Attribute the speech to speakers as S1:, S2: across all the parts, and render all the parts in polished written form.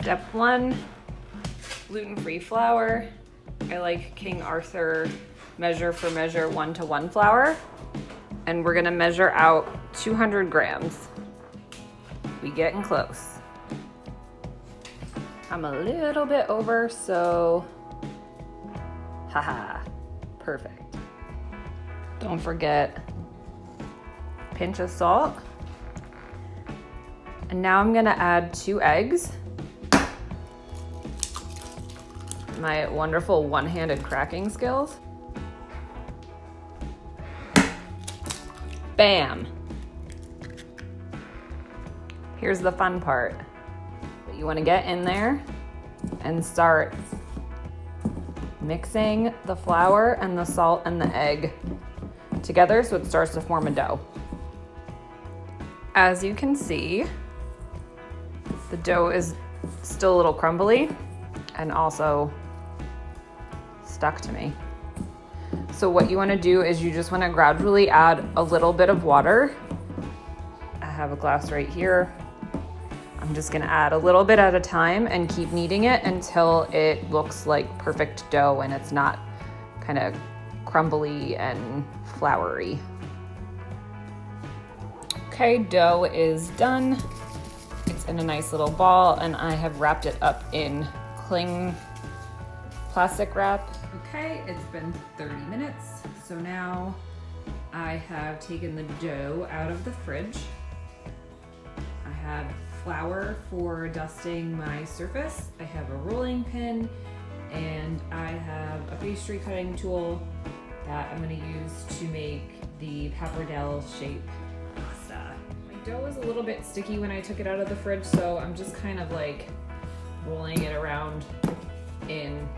S1: Step 1, gluten-free flour. I like King Arthur measure for measure 1-to-1 flour. And we're gonna measure out 200 grams. We getting close. I'm a little bit over, so haha, perfect. Don't forget pinch of salt. And now I'm gonna add 2 eggs. My wonderful one-handed cracking skills. Bam. Here's the fun part. You wanna get in there and start mixing the flour and the salt and the egg together so it starts to form a dough. As you can see, the dough is still a little crumbly and also stuck to me. So what you wanna do is you just wanna gradually add a little bit of water. I have a glass right here. I'm just gonna add a little bit at a time and keep kneading it until it looks like perfect dough and it's not kind of crumbly and floury. Okay, dough is done. It's in a nice little ball and I have wrapped it up in cling plastic wrap. Okay, it's been 30 minutes. So now I have taken the dough out of the fridge. I have flour for dusting my surface. I have a rolling pin and I have a pastry cutting tool that I'm gonna use to make the pappardelle shape pasta. My dough was a little bit sticky when I took it out of the fridge, so I'm just kind of like rolling it around in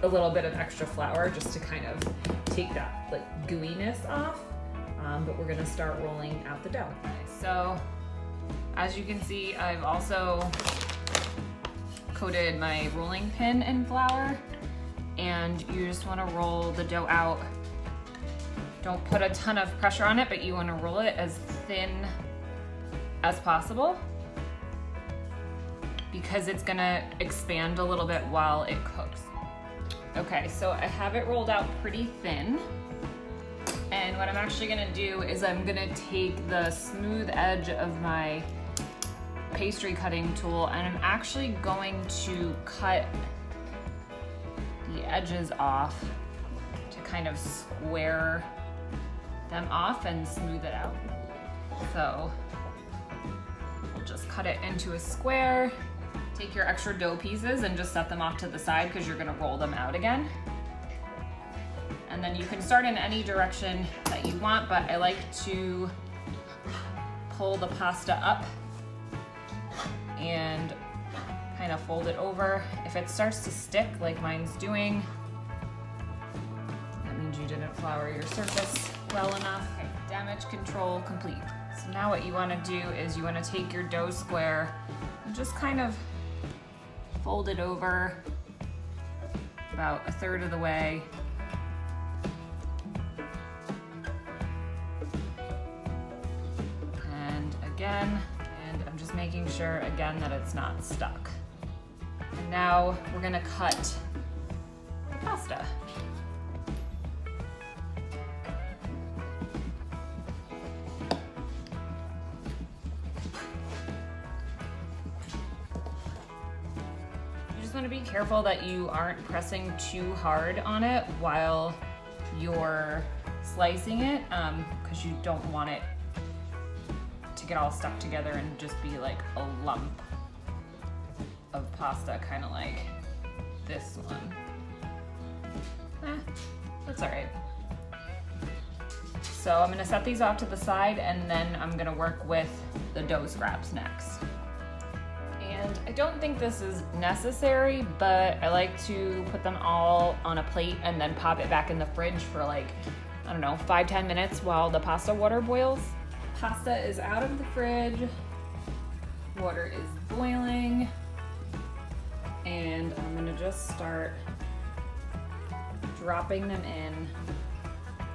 S1: a little bit of extra flour just to kind of take that like gooiness off. But we're gonna start rolling out the dough. So as you can see, I've also coated my rolling pin in flour, and you just wanna roll the dough out. Don't put a ton of pressure on it, but you wanna roll it as thin as possible because it's gonna expand a little bit while it cooks. Okay, so I have it rolled out pretty thin. And what I'm actually gonna do is I'm gonna take the smooth edge of my pastry cutting tool and I'm actually going to cut the edges off to kind of square them off and smooth it out. So we'll just cut it into a square. Take your extra dough pieces and just set them off to the side because you're gonna roll them out again. And then you can start in any direction that you want, but I like to pull the pasta up and kind of fold it over. If it starts to stick like mine's doing, that means you didn't flour your surface well enough. Okay, damage control complete. So now what you wanna do is you wanna take your dough square and just kind of fold it over about a third of the way. And again, and I'm just making sure again that it's not stuck. And now we're gonna cut the pasta. Want to be careful that you aren't pressing too hard on it while you're slicing it, because you don't want it to get all stuck together and just be like a lump of pasta, kind of like this one. That's all right. So I'm gonna set these off to the side and then I'm gonna work with the dough scraps next. And I don't think this is necessary, but I like to put them all on a plate and then pop it back in the fridge for like, I don't know, 5-10 minutes while the pasta water boils. Pasta is out of the fridge, water is boiling, and I'm gonna just start dropping them in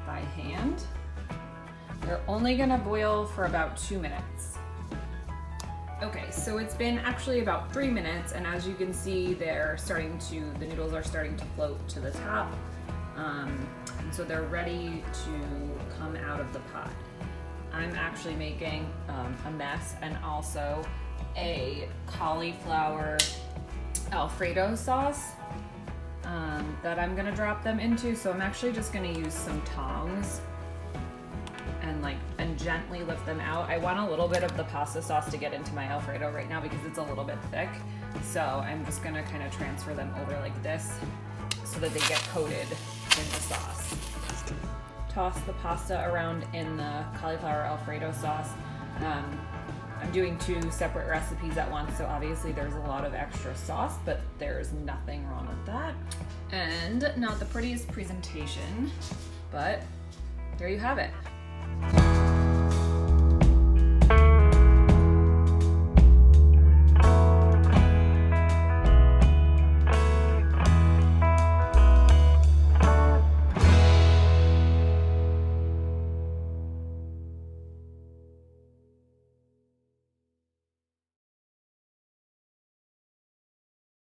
S1: by hand. They're only gonna boil for about 2 minutes. Okay, so it's been actually about 3 minutes, and as you can see, the noodles are starting to float to the top. And so they're ready to come out of the pot. I'm actually making a mess and also a cauliflower Alfredo sauce that I'm gonna drop them into. So I'm actually just gonna use some tongs and gently lift them out. I want a little bit of the pasta sauce to get into my Alfredo right now because it's a little bit thick. So I'm just gonna kind of transfer them over like this so that they get coated in the sauce. Toss the pasta around in the cauliflower Alfredo sauce. I'm doing 2 separate recipes at once, so obviously there's a lot of extra sauce, but there's nothing wrong with that. And not the prettiest presentation, but there you have it.